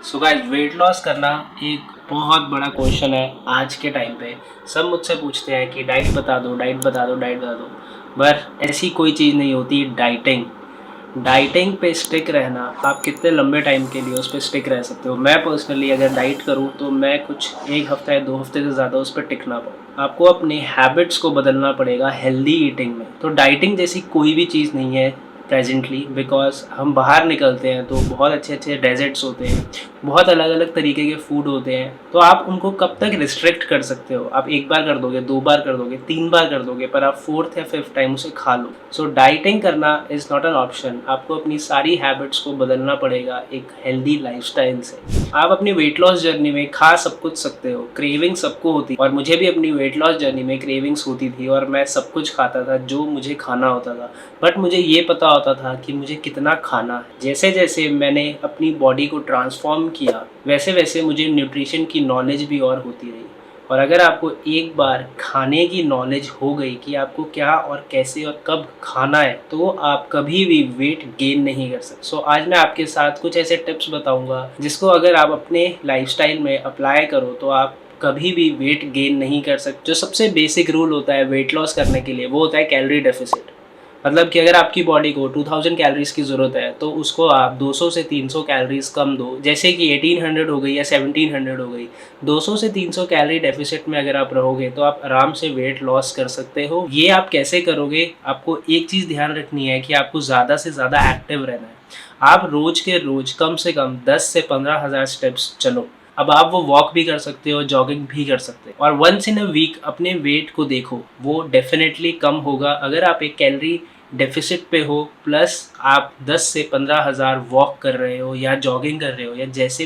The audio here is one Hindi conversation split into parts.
सो गाइस, वेट लॉस करना एक बहुत बड़ा क्वेश्चन है आज के टाइम पे। सब मुझसे पूछते हैं कि डाइट बता दो, डाइट बता दो, डाइट बता दो। पर ऐसी कोई चीज़ नहीं होती डाइटिंग। डाइटिंग पे स्टिक रहना, आप कितने लंबे टाइम के लिए उस पर स्टिक रह सकते हो। मैं पर्सनली अगर डाइट करूँ तो मैं कुछ एक हफ्ता या 2 हफ्ते से ज़्यादा उस पर टिक ना पाऊँ। आपको अपने हैबिट्स को बदलना पड़ेगा हेल्दी ईटिंग में। तो डाइटिंग जैसी कोई भी चीज़ नहीं है प्रेजेंटली, बिकॉज हम बाहर निकलते हैं तो बहुत अच्छे अच्छे डेजर्ट्स होते हैं, बहुत अलग अलग तरीके के फूड होते हैं। तो आप उनको कब तक रिस्ट्रिक्ट कर सकते हो? आप एक बार कर दोगे, 2 बार कर दोगे, 3 बार कर दोगे, पर आप फोर्थ या फिफ्थ टाइम उसे खा लो। सो डाइटिंग करना इज़ नॉट एन ऑप्शन। आपको अपनी सारी हैबिट्स को बदलना पड़ेगा एक हेल्दी लाइफस्टाइल से। आप अपनी वेट लॉस जर्नी में खा सब कुछ सकते हो, क्रेविंग सबको होती, और मुझे भी अपनी वेट लॉस जर्नी में क्रेविंग्स होती थी और मैं सब कुछ खाता था जो मुझे खाना होता था। बट मुझे ये पता होता था कि मुझे कितना खाना है। जैसे जैसे मैंने अपनी बॉडी को ट्रांसफॉर्म किया वैसे वैसे मुझे न्यूट्रिशन की नॉलेज भी और होती रही। और अगर आपको एक बार खाने की नॉलेज हो गई कि आपको क्या और कैसे और कब खाना है, तो आप कभी भी वेट गेन नहीं कर सकते। सो आज मैं आपके साथ कुछ ऐसे टिप्स बताऊंगा जिसको अगर आप अपने लाइफस्टाइल में अप्लाई करो तो आप कभी भी वेट गेन नहीं कर सकते। जो सबसे बेसिक रूल होता है वेट लॉस करने के लिए वो होता है कैलोरी डेफिसिट। मतलब कि अगर आपकी बॉडी को 2000 कैलोरीज की ज़रूरत है तो उसको आप 200 से 300 कैलोरीज कम दो। जैसे कि 1800 हो गई या 1700 हो गई, 200 से 300 कैलोरी डेफिसिट में अगर आप रहोगे तो आप आराम से वेट लॉस कर सकते हो। ये आप कैसे करोगे? आपको एक चीज़ ध्यान रखनी है कि आपको ज़्यादा से ज़्यादा एक्टिव रहना है। आप रोज़ के रोज़ कम से कम 10 से 15,000 स्टेप्स चलो। अब आप वो वॉक भी कर सकते हो, जॉगिंग भी कर सकते हो, और वंस इन अ वीक अपने वेट को देखो, वो डेफिनेटली कम होगा अगर आप एक कैलोरी डेफिसिट पे हो, प्लस आप 10 से 15,000 वॉक कर रहे हो या जॉगिंग कर रहे हो या जैसे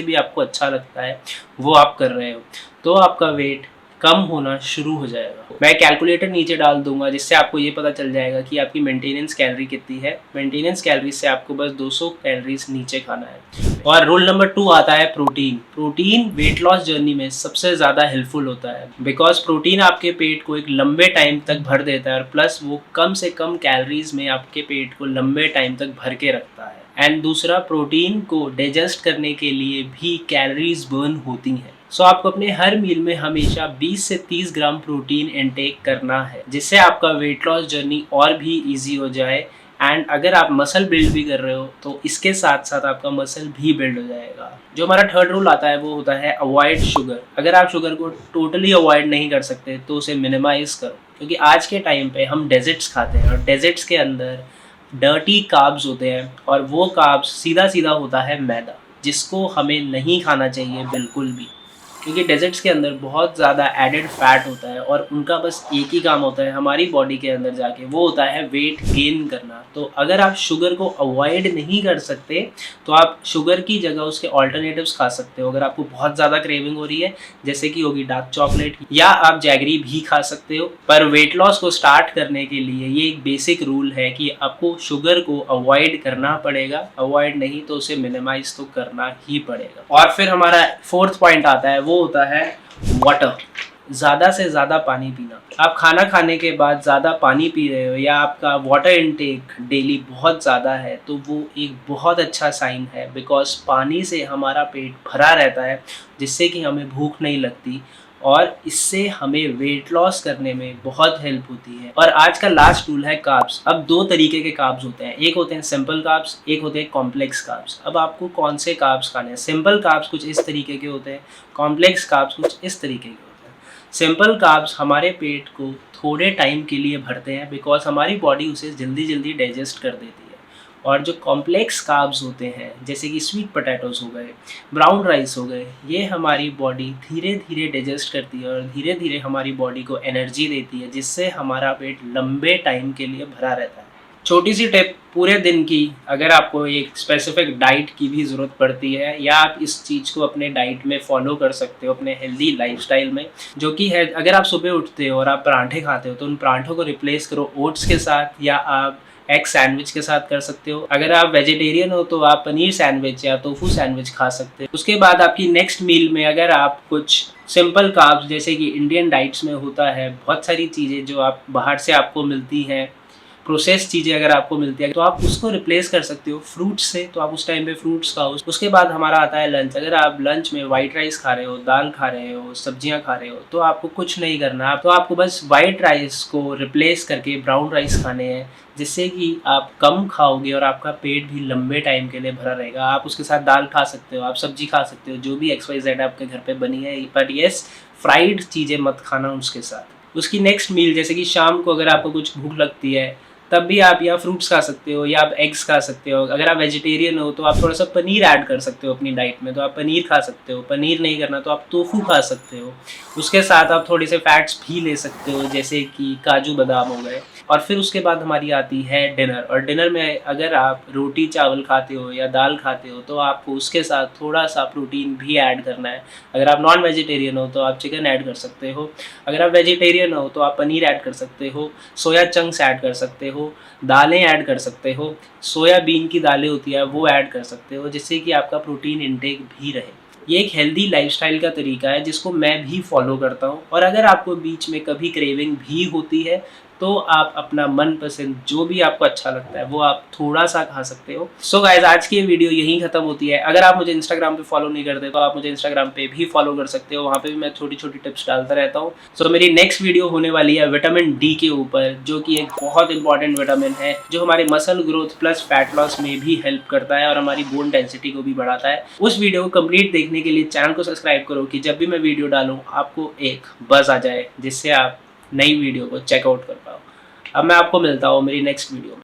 भी आपको अच्छा लगता है वो आप कर रहे हो, तो आपका वेट कम होना शुरू हो जाएगा। मैं कैलकुलेटर नीचे डाल दूंगा जिससे आपको ये पता चल जाएगा कि आपकी मेंटेनेंस कैलोरी कितनी है। मेंटेनेंस कैलोरी से आपको बस 200 कैलोरीज नीचे खाना है। और रूल नंबर 2 आता है protein. Protein weight loss journey में सबसे ज़्यादा हेल्पफुल होता है, बिकॉज प्रोटीन आपके पेट को एक लंबे टाइम तक भर देता है और प्लस वो कम से कम कैलोरीज में आपके पेट को लंबे टाइम तक भर के रखता है। एंड दूसरा, प्रोटीन को डाइजेस्ट करने के लिए भी कैलोरीज बर्न होती हैं। सो आपको अपने हर मील में हमेशा 20 से 30 ग्राम प्रोटीन इनटेक करना है, जिससे आपका वेट लॉस जर्नी और भी इजी हो जाए। एंड अगर आप मसल बिल्ड भी कर रहे हो तो इसके साथ साथ आपका मसल भी बिल्ड हो जाएगा। जो हमारा थर्ड रूल आता है वो होता है अवॉइड शुगर। अगर आप शुगर को टोटली अवॉइड नहीं कर सकते तो उसे मिनिमाइज करो, क्योंकि आज के टाइम पे हम डेजर्ट्स खाते हैं और डेजर्ट्स के अंदर डर्टी कार्ब्स होते हैं, और वो कार्ब्स सीधा सीधा होता है मैदा, जिसको हमें नहीं खाना चाहिए बिल्कुल भी, क्योंकि डेजर्ट्स के अंदर बहुत ज़्यादा एडेड फैट होता है और उनका बस एक ही काम होता है हमारी बॉडी के अंदर जाके, वो होता है वेट गेन करना। तो अगर आप शुगर को अवॉइड नहीं कर सकते तो आप शुगर की जगह उसके ऑल्टरनेटिव्स खा सकते हो। अगर आपको बहुत ज़्यादा क्रेविंग हो रही है, जैसे कि होगी डार्क चॉकलेट, या आप जैगरी भी खा सकते हो। पर वेट लॉस को स्टार्ट करने के लिए ये एक बेसिक रूल है कि आपको शुगर को अवॉइड करना पड़ेगा। अवॉइड नहीं तो उसे मिनिमाइज तो करना ही पड़ेगा। और फिर हमारा फोर्थ पॉइंट आता है, वो होता है वाटर। ज़्यादा से ज़्यादा पानी पीना। आप खाना खाने के बाद ज़्यादा पानी पी रहे हो या आपका वाटर इनटेक डेली बहुत ज़्यादा है तो वो एक बहुत अच्छा साइन है, बिकॉज पानी से हमारा पेट भरा रहता है, जिससे कि हमें भूख नहीं लगती और इससे हमें वेट लॉस करने में बहुत हेल्प होती है। और आज का लास्ट रूल है कार्ब्स। अब 2 तरीके के कार्ब्स होते हैं, एक होते हैं सिंपल कार्ब्स, एक होते हैं कॉम्प्लेक्स कार्ब्स। अब आपको कौन से कार्ब्स खाने हैं? सिंपल कार्ब्स कुछ इस तरीके के होते हैं, कॉम्प्लेक्स कार्ब्स कुछ इस तरीके के होते हैं। सिंपल कार्ब्स हमारे पेट को थोड़े टाइम के लिए भरते हैं, बिकॉज हमारी बॉडी उसे जल्दी जल्दी डाइजेस्ट कर देती है। और जो कॉम्प्लेक्स कार्ब्स होते हैं, जैसे कि स्वीट पोटैटोस हो गए, ब्राउन राइस हो गए, ये हमारी बॉडी धीरे धीरे डाइजेस्ट करती है और धीरे धीरे हमारी बॉडी को एनर्जी देती है, जिससे हमारा पेट लंबे टाइम के लिए भरा रहता है। छोटी सी टिप पूरे दिन की, अगर आपको एक स्पेसिफिक डाइट की भी ज़रूरत पड़ती है या आप इस चीज़ को अपने डाइट में फॉलो कर सकते हो अपने हेल्दी लाइफस्टाइल में, जो कि है अगर आप सुबह उठते हो और आप पराठे खाते हो तो उन पराठों को रिप्लेस करो ओट्स के साथ, या आप एग सैंडविच के साथ कर सकते हो। अगर आप वेजिटेरियन हो तो आप पनीर सैंडविच या टोफू सैंडविच खा सकते हो। उसके बाद आपकी नेक्स्ट मील में अगर आप कुछ सिंपल कार्ब्स, जैसे कि इंडियन डाइट्स में होता है बहुत सारी चीज़ें जो आप बाहर से आपको मिलती हैं, प्रोसेस चीज़ें अगर आपको मिलती है तो आप उसको रिप्लेस कर सकते हो फ्रूट्स से, तो आप उस टाइम पे फ्रूट्स खाओ। उसके बाद हमारा आता है लंच। अगर आप लंच में वाइट राइस खा रहे हो, दाल खा रहे हो, सब्जियां खा रहे हो, तो आपको कुछ नहीं करना। तो आपको बस वाइट राइस को रिप्लेस करके ब्राउन राइस खाने हैं, जिससे कि आप कम खाओगे और आपका पेट भी लंबे टाइम के लिए भरा रहेगा। आप उसके साथ दाल खा सकते हो, आप सब्जी खा सकते हो, जो भी XYZ आपके घर पे बनी है, पर येस फ्राइड चीज़ें मत खाना उसके साथ। उसकी नेक्स्ट मील, जैसे कि शाम को अगर आपको कुछ भूख लगती है तब भी आप या फ्रूट्स खा सकते हो या आप एग्स खा सकते हो। अगर आप वेजिटेरियन हो तो आप थोड़ा सा पनीर ऐड कर सकते हो अपनी डाइट में, तो आप पनीर खा सकते हो। पनीर नहीं करना तो आप टोफू खा सकते हो। उसके साथ आप थोड़े से फैट्स भी ले सकते हो, जैसे कि काजू बादाम हो गए। और फिर उसके बाद हमारी आती है डिनर। और डिनर में अगर आप रोटी चावल खाते हो या दाल खाते हो तो आपको उसके साथ थोड़ा सा प्रोटीन भी ऐड करना है। अगर आप नॉन वेजिटेरियन हो तो आप चिकन ऐड कर सकते हो। अगर आप वेजिटेरियन हो तो आप पनीर ऐड कर सकते हो, सोया चंक्स ऐड कर सकते हो, दालें ऐड कर सकते हो, सोयाबीन की दालें होती है वो ऐड कर सकते हो, जिससे कि आपका प्रोटीन इंटेक भी रहे। ये एक हेल्दी लाइफस्टाइल का तरीका है जिसको मैं भी फॉलो करता हूँ। और अगर आपको बीच में कभी क्रेविंग भी होती है तो आप अपना मनपसंद जो भी आपको अच्छा लगता है वो आप थोड़ा सा खा सकते हो। सो गाइस, आज की ये वीडियो यहीं खत्म होती है। अगर आप मुझे इंस्टाग्राम पे फॉलो नहीं करते तो आप मुझे इंस्टाग्राम पे भी फॉलो कर सकते हो, वहाँ पे भी मैं छोटी छोटी टिप्स डालता रहता हूँ। सो मेरी नेक्स्ट वीडियो होने वाली है विटामिन डी के ऊपर, जो कि एक बहुत इंपॉर्टेंट विटामिन है जो हमारे muscle growth plus fat loss में भी हेल्प करता है और हमारी बोन डेंसिटी को भी बढ़ाता है। उस वीडियो को कंप्लीट देखने के लिए चैनल को सब्सक्राइब करो कि जब भी मैं वीडियो डालूँ आपको एक बज़ आ जाए, जिससे आप नई वीडियो को चेकआउट कर पाओ। अब मैं आपको मिलता हूँ मेरी नेक्स्ट वीडियो में।